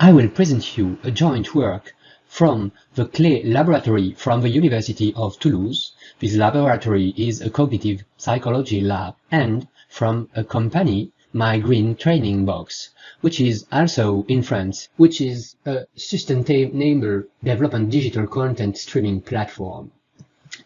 I will present you a joint work from the CLLE laboratory from the University of Toulouse. This laboratory is a cognitive psychology lab, and from a company, My Green Training Box, which is also in France, which is a sustainable development digital content streaming platform.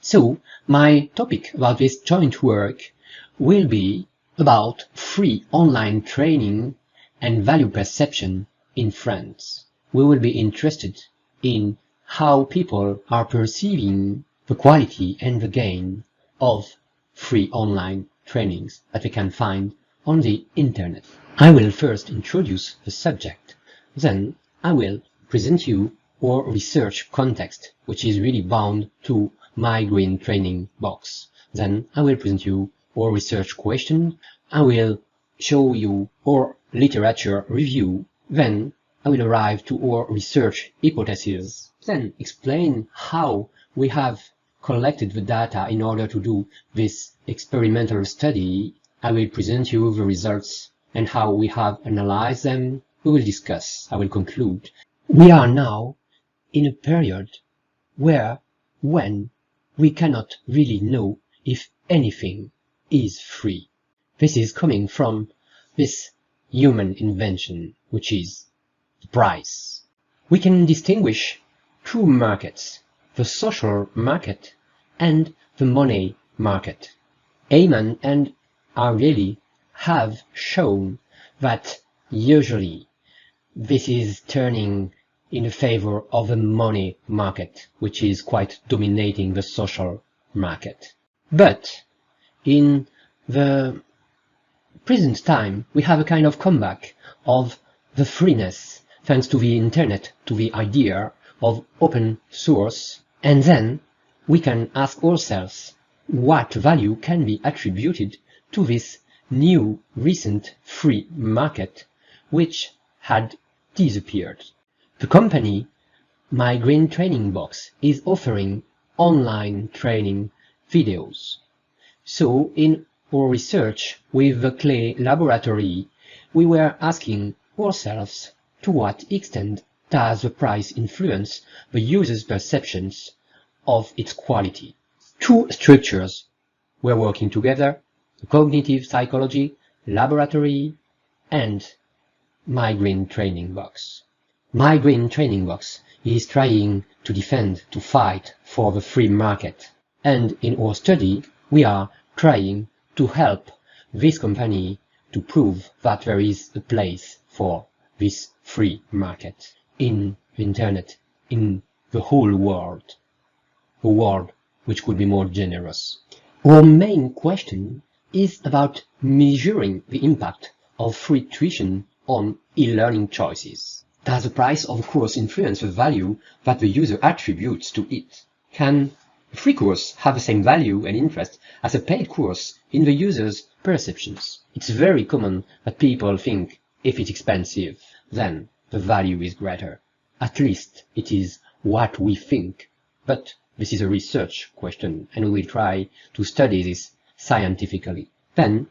So, my topic about this joint work will be about free online training and value perception in France. We will be interested in how people are perceiving the quality and the gain of free online trainings that we can find on the internet. I will first introduce the subject, then I will present you our research context, which is really bound to My Green Training Box. Then I will present you our research question, I will show you our literature review, then I will arrive to our research hypothesis, then explain how we have collected the data in order to do this experimental study. I will present you the results and how we have analyzed them. We will discuss. I will conclude. We are now in a period when we cannot really know if anything is free. This is coming from this human invention, which is the price. We can distinguish two markets, the social market and the money market. Heyman and Ariely have shown that usually this is turning in favor of the money market, which is quite dominating the social market. But in the present time, we have a kind of comeback of the freeness, thanks to the internet, to the idea of open source, and then we can ask ourselves what value can be attributed to this new recent free market which had disappeared. The company My Green Training Box is offering online training videos. So in our research with the CLLE laboratory, we were asking ourselves to what extent does the price influence the user's perceptions of its quality. Two structures were working together, the cognitive psychology laboratory and My Green Training Box. My Green Training Box is trying to defend, to fight for the free market. And in our study, we are trying to help this company to prove that there is a place for this free market in the internet, in the whole world, a world which could be more generous. Our main question is about measuring the impact of free tuition on e-learning choices. Does the price of a course influence the value that the user attributes to it? Can a free course have the same value and interest as a paid course in the user's perceptions? It's very common that people think if it's expensive, then the value is greater. At least it is what we think. But this is a research question, and we will try to study this scientifically. Then,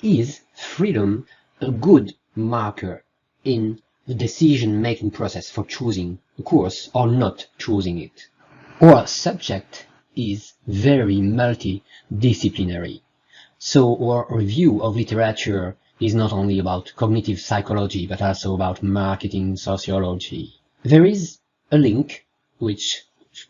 is freedom a good marker in the decision-making process for choosing a course or not choosing it? Our subject is very multidisciplinary. So our review of literature is not only about cognitive psychology, but also about marketing sociology. There is a link, which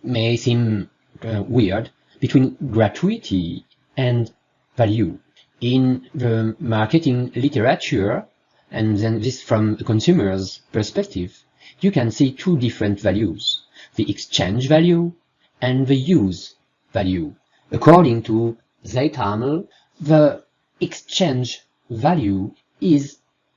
may seem weird, between gratuity and value. In the marketing literature, and then this from a consumer's perspective, you can see two different values, the exchange value and the use value. According to Zeitamel, the exchange value is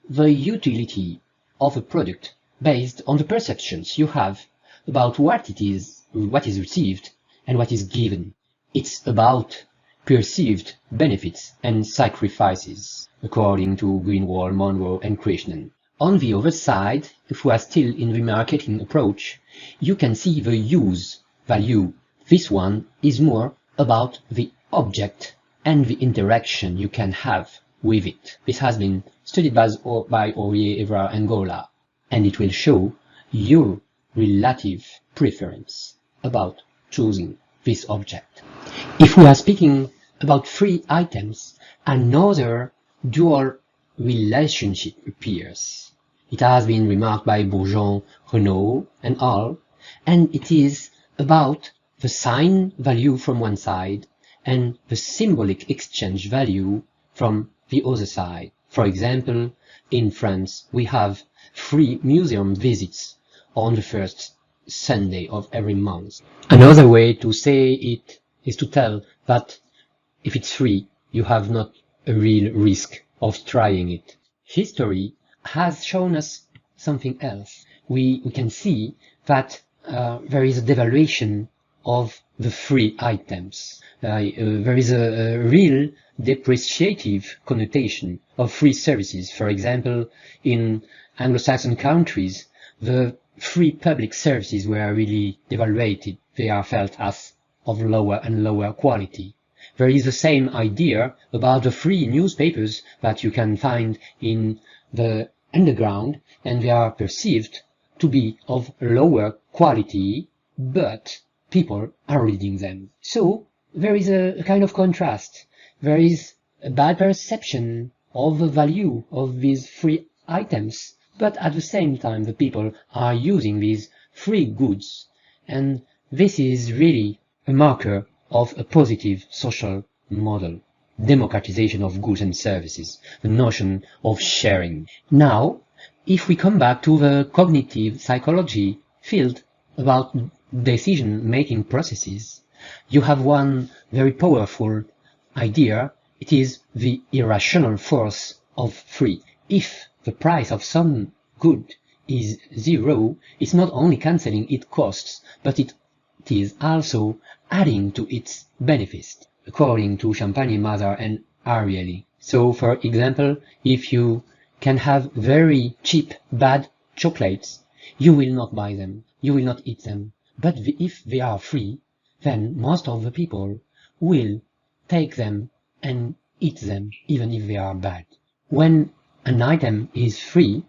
the utility of a product based on the perceptions you have about what is received and what is given. It's about perceived benefits and sacrifices, according to Greenwald, Monroe, and Krishnan. On the other side, if we are still in the marketing approach, you can see the use value. This one is more about the object and the interaction you can have with it. This has been studied by Aurier, Evra, and Gola, and it will show your relative preference about choosing this object. If we are speaking about free items, another dual relationship appears. It has been remarked by Bourgeon, Renaud, and al., and it is about the sign value from one side and the symbolic exchange value from the other side. For example, in France, we have free museum visits on the first Sunday of every month. Another way to say it is to tell that if it's free, you have not a real risk of trying it. History has shown us something else. We can see that there is a devaluation of the free items. There is a real depreciative connotation of free services. For example, in Anglo-Saxon countries, the free public services were really devaluated. They are felt as of lower and lower quality. There is the same idea about the free newspapers that you can find in the underground, and they are perceived to be of lower quality, but people are reading them. So there is a kind of contrast. There is a bad perception of the value of these free items, but at the same time the people are using these free goods, and this is really a marker of a positive social model. Democratization of goods and services, the notion of sharing. Now, if we come back to the cognitive psychology field about decision-making processes, you have one very powerful idea. It is the irrational force of free. If the price of some good is zero, it's not only cancelling its costs, but it is also adding to its benefits, according to Champagne Mother and Ariely. So, for example, if you can have very cheap, bad chocolates, you will not buy them, you will not eat them. But if they are free, then most of the people will take them and eat them, even if they are bad. When an item is free,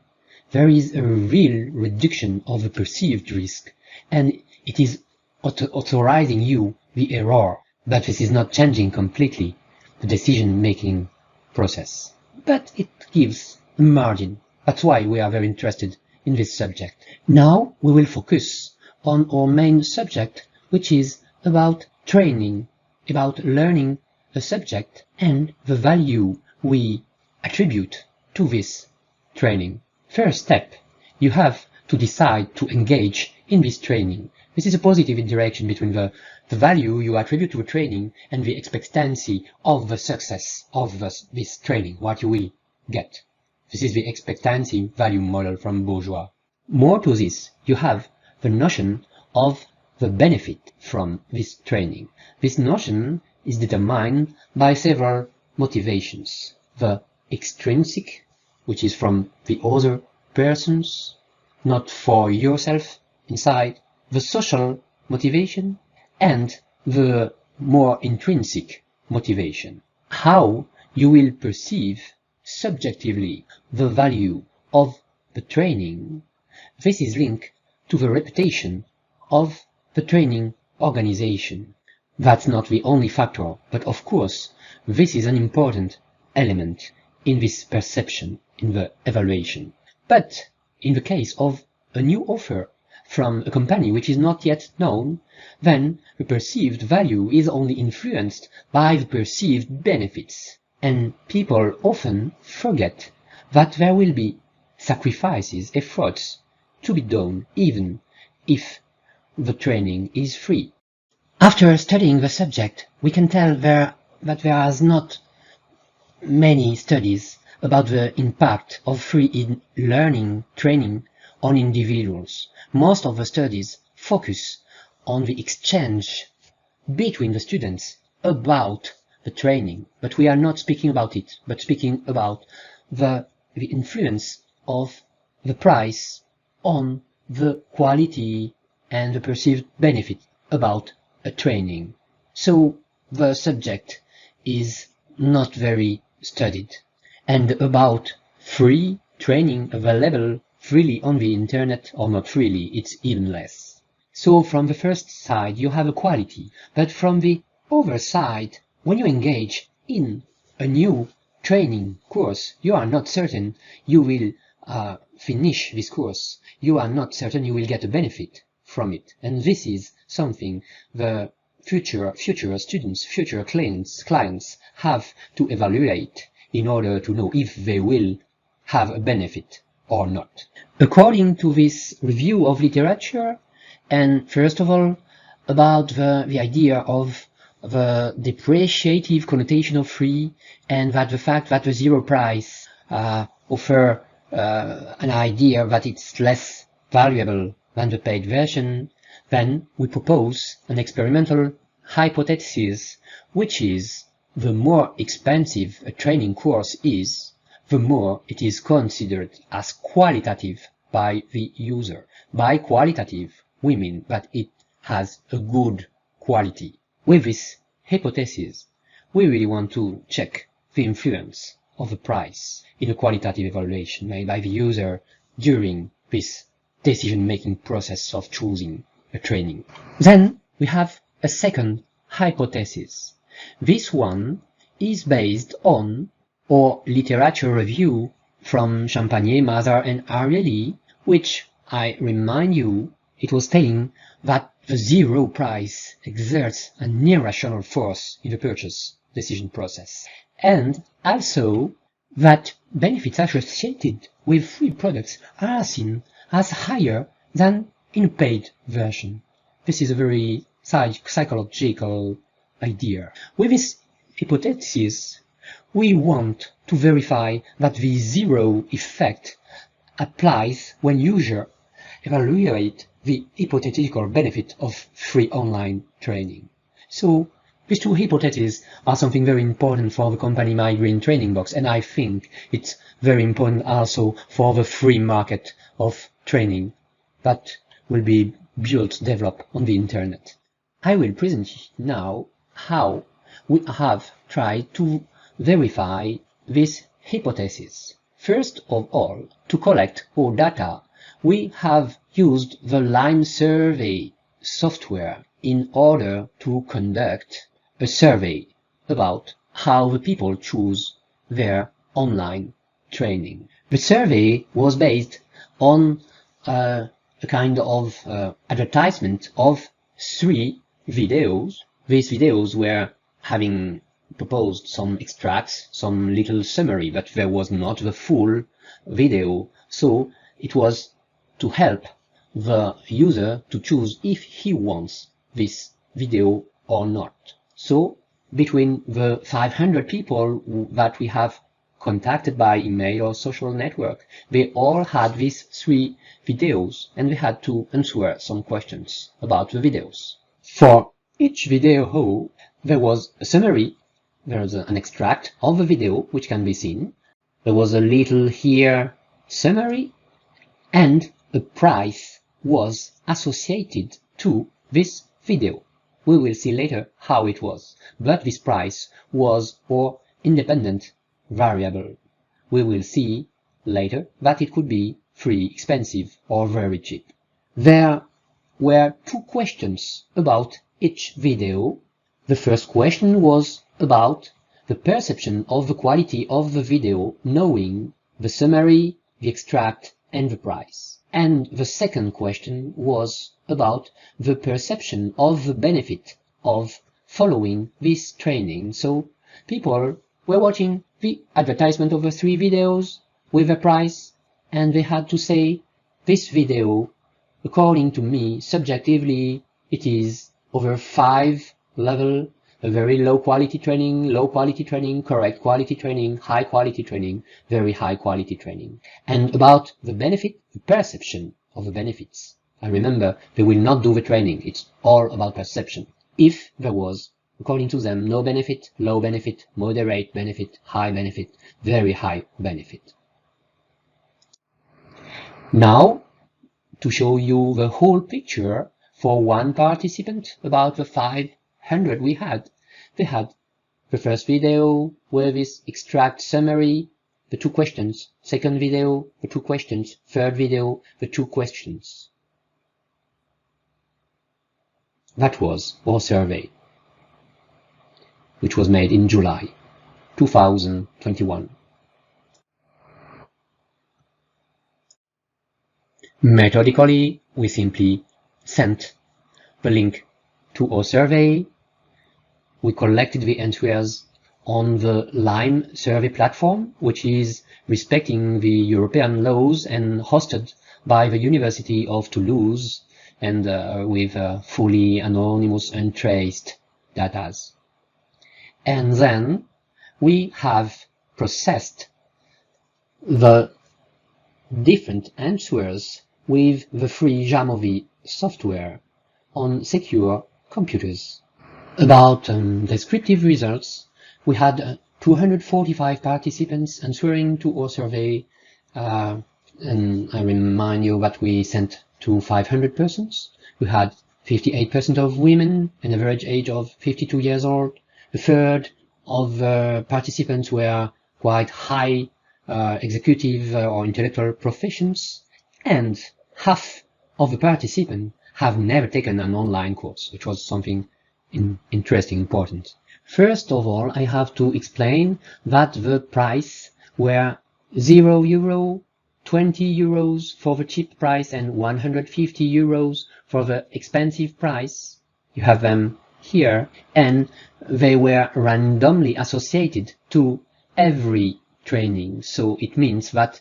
there is a real reduction of the perceived risk, and it is authorizing you the error. But this is not changing completely the decision-making process. But it gives a margin. That's why we are very interested in this subject. Now we will focus on our main subject, which is about training, about learning a subject and the value we attribute to this training. First step, you have to decide to engage in this training. This is a positive interaction between the value you attribute to a training and the expectancy of the success of this training, what you will get. This is the expectancy value model from Bourgeois. More to this, you have the notion of the benefit from this training. This notion is determined by several motivations. The extrinsic, which is from the other persons, not for yourself inside, the social motivation, and the more intrinsic motivation. How you will perceive subjectively the value of the training, this is linked to the reputation of the training organization. That's not the only factor, but of course, this is an important element in this perception, in the evaluation. But in the case of a new offer from a company which is not yet known, then the perceived value is only influenced by the perceived benefits. And people often forget that there will be sacrifices, efforts to be done, even if the training is free. After studying the subject, we can tell that there is not many studies about the impact of free learning training on individuals. Most of the studies focus on the exchange between the students about the training, but we are not speaking about it, but speaking about the influence of the price on the quality and the perceived benefit about a training. So the subject is not very studied. And about free training available freely on the internet or not freely, it's even less. So from the first side you have a quality, but from the other side, when you engage in a new training course, you are not certain you will finish this course. You are not certain you will get a benefit from it. And this is something the future students, future clients have to evaluate in order to know if they will have a benefit or not. According to this review of literature, and first of all, about the idea of the depreciative connotation of free, and that the fact that the zero price offer an idea that it's less valuable than the paid version, then we propose an experimental hypothesis, which is the more expensive a training course is, the more it is considered as qualitative by the user. By qualitative, we mean that it has a good quality. With this hypothesis, we really want to check the influence of the price in a qualitative evaluation made by the user during this decision-making process of choosing a training. Then we have a second hypothesis. This one is based on our literature review from Champagnier, Mazar and Ariely, which, I remind you, it was saying that the zero price exerts an irrational force in the purchase decision process, and also that benefits associated with free products are seen as higher than in a paid version. This is a very psychological idea. With this hypothesis, we want to verify that the zero effect applies when users evaluate the hypothetical benefit of free online training. So these two hypotheses are something very important for the company My Green Training Box, and I think it's very important also for the free market of training that will be developed on the internet. I will present now how we have tried to verify this hypothesis. First of all, to collect our data, we have used the Lime survey software in order to conduct a survey about how the people choose their online training. The survey was based on a kind of advertisement of 3 videos. These videos were having proposed some extracts, some little summary, but there was not the full video, so it was to help the user to choose if he wants this video or not. So between the 500 people that we have contacted by email or social network, they all had these 3 videos, and we had to answer some questions about the videos. For each video, there was a summary, there was an extract of the video which can be seen, there was a little here summary, and a price was associated to this video. We will see later how it was, but this price was our independent variable. We will see later that it could be free, expensive, or very cheap. There were 2 questions about each video. The first question was about the perception of the quality of the video, knowing the summary, the extract, and the price. And the second question was about the perception of the benefit of following this training. So people were watching the advertisement of the 3 videos with a price, and they had to say, this video, according to me, subjectively, it is over 5 level, a very low quality training, correct quality training, high quality training, very high quality training. And about the benefit, the perception of the benefits. I remember they will not do the training, it's all about perception. If there was, according to them, no benefit, low benefit, moderate benefit, high benefit, very high benefit. Now, to show you the whole picture for one participant about the 500 we had. They had the first video with this extract summary, the 2 questions, second video, the 2 questions, third video, the 2 questions. That was our survey, which was made in July 2021. Methodically, we simply sent the link to our survey. We collected the answers on the Lime survey platform, which is respecting the European laws and hosted by the University of Toulouse and with fully anonymous and traced data. And then we have processed the different answers with the free Jamovi software on secure computers. About descriptive results, we had 245 participants answering to our survey, and I remind you that we sent to 500 persons. We had 58% of women, an average age of 52 years old. A third of participants were quite high executive or intellectual professions, and half of the participants have never taken an online course, which was something interesting, important. First of all, I have to explain that the price were €0, 20 euros for the cheap price and 150 euros for the expensive price. You have them here, and they were randomly associated to every training. So it means that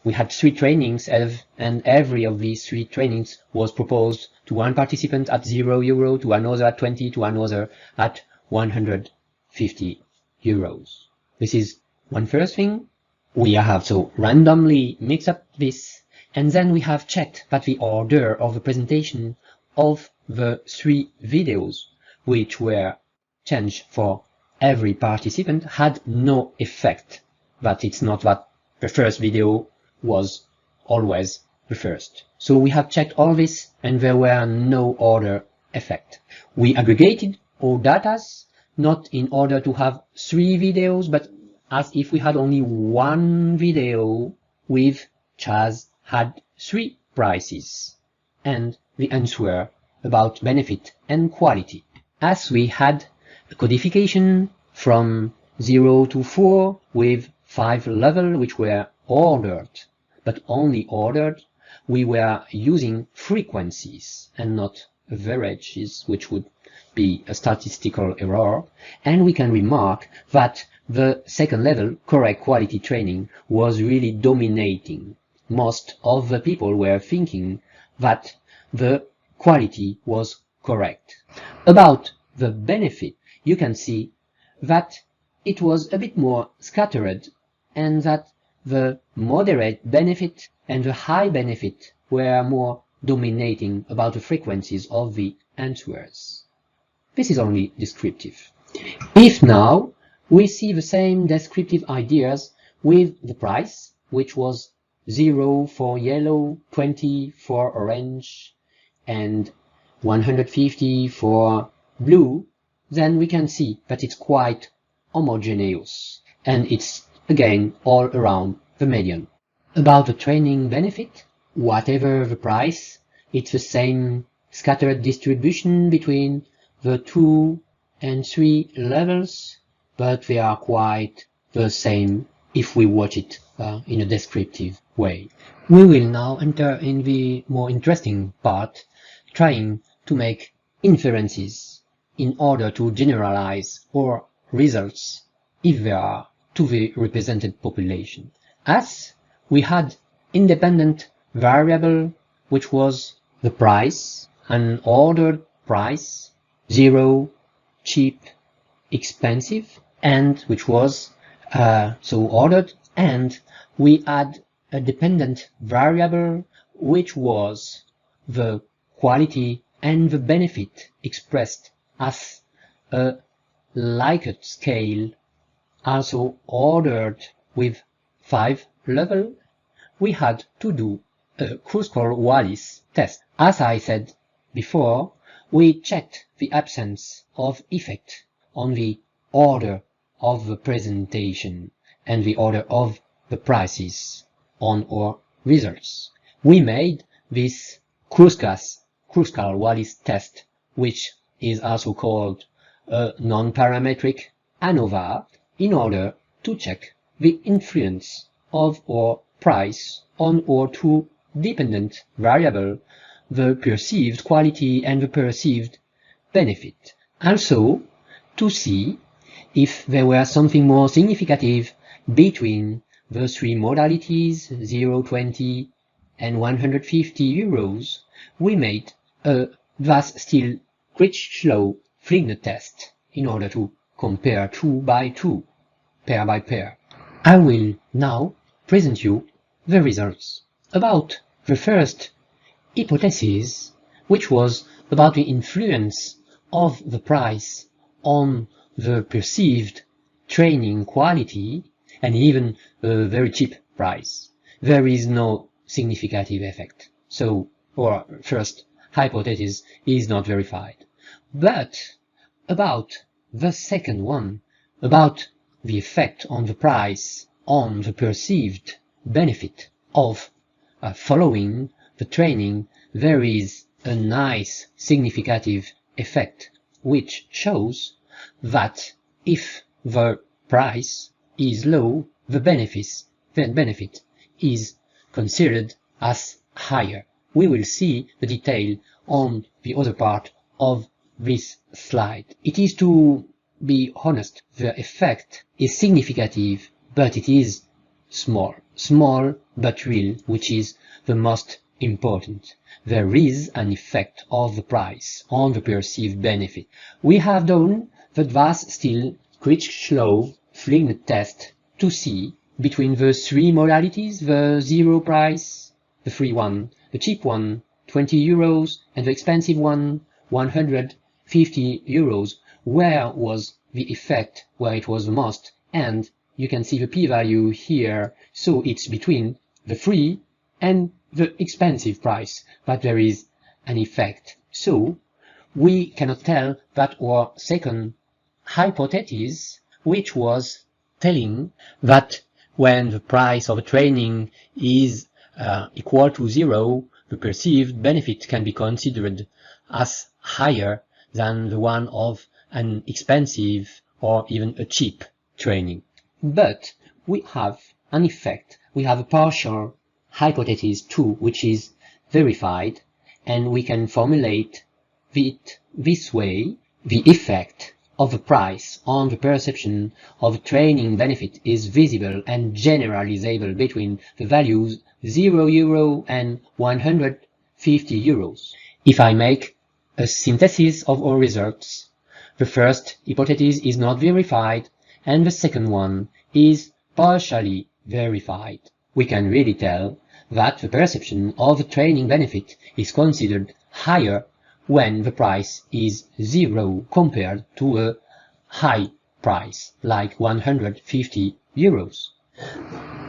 we had 3 trainings, and every of these 3 trainings was proposed to one participant at €0, to another at 20, to another at 150 euros. This is one first thing. We have so randomly mixed up this, and then we have checked that the order of the presentation of the 3 videos, which were changed for every participant, had no effect. But it's not that the first video was always the first. So we have checked all this, and there were no order effect. We aggregated all data, not in order to have 3 videos, but as if we had only 1 video which had 3 prices, and the answer about benefit and quality. As we had a codification from 0 to 4 with 5 levels which were ordered, but only ordered, we were using frequencies and not averages, which would be a statistical error, and we can remark that the second level, correct quality training, was really dominating. Most of the people were thinking that the quality was correct. About the benefit, you can see that it was a bit more scattered, and that the moderate benefit and the high benefit were more dominating about the frequencies of the answers. This is only descriptive. If now we see the same descriptive ideas with the price, which was 0 for yellow, 20 for orange, and 150 for blue, then we can see that it's quite homogeneous, and it's again all around the median. About the training benefit, whatever the price, it's the same scattered distribution between the 2 and 3 levels, but they are quite the same if we watch it in a descriptive way. We will now enter in the more interesting part, trying to make inferences in order to generalize our results, if there are, to the represented population. As we had independent variable, which was the price, an ordered price, 0, cheap, expensive, and which was so ordered, and we had a dependent variable, which was the quality and the benefit expressed as a Likert scale, also ordered with 5 levels. We had to do a Kruskal-Wallis test. As I said before, we checked the absence of effect on the order of the presentation and the order of the prices on our results. We made this Kruskal-Wallis test, which is also called a non-parametric ANOVA, in order to check the influence of our price on our two dependent variables, the perceived quality and the perceived benefit. Also, to see if there were something more significant between the three modalities, 0, 20 and 150 euros, we made a Vas-Still-Critchlow-Fligner test in order to compare 2 by 2, pair by pair. I will now present you the results. About the first hypothesis, which was about the influence of the price on the perceived training quality, and even a very cheap price, there is no significant effect. So our first hypothesis is not verified. But about the second one, about the effect on the price on the perceived benefit of following the training, there is a nice significant effect, which shows that if the price is low, the benefit is considered as higher. We will see the detail on the other part of this slide. It is, to be honest, the effect is significant, but it is small but real, which is the most important. There is an effect of the price on the perceived benefit. We have done the Vas-Still-Critchlow-Fligner test to see between the three modalities, the zero price, the free one, the cheap one, 20 euros, and the expensive one, 150 euros, where was the effect, where it was the most, and you can see the p-value here, so it's between the free and the expensive price, but there is an effect. So we cannot tell that our second hypothesis, which was telling that when the price of a training is equal to 0, the perceived benefit can be considered as higher than the one of an expensive or even a cheap training. But we have an effect, we have a partial hypothesis too, which is verified, and we can formulate it this way. The effect of the price on the perception of training benefit is visible and generalizable between the values 0 euro and 150 euros. If I make a synthesis of our results, the first hypothesis is not verified, and the second one is partially verified. We can really tell that the perception of the training benefit is considered higher when the price is 0 compared to a high price, like 150 euros.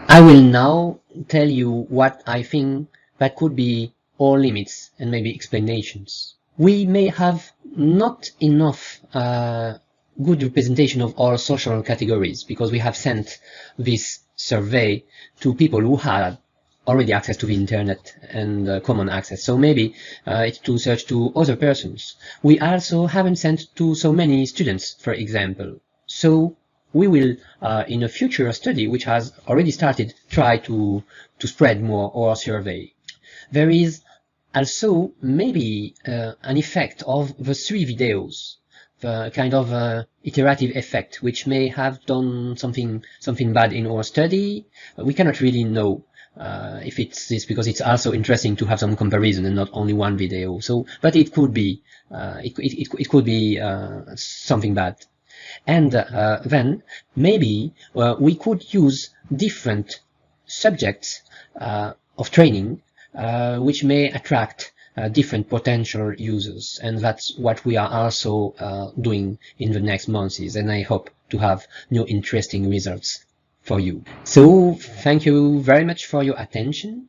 I will now tell you what I think that could be our limits and maybe explanations. We may have not enough good representation of all social categories, because we have sent this survey to people who had already access to the internet and common access, so maybe it's to search to other persons. We also haven't sent to so many students, for example, so we will in a future study, which has already started, try to spread more our survey. There is also maybe an effect of the 3 videos, the kind of iterative effect, which may have done something bad in our study. We cannot really know if it's this, because it's also interesting to have some comparison and not only one video. So, but it could be it could be something bad. And then maybe we could use different subjects of training which may attract different potential users, and that's what we are also doing in the next months, and I hope to have new interesting results for you. So thank you very much for your attention,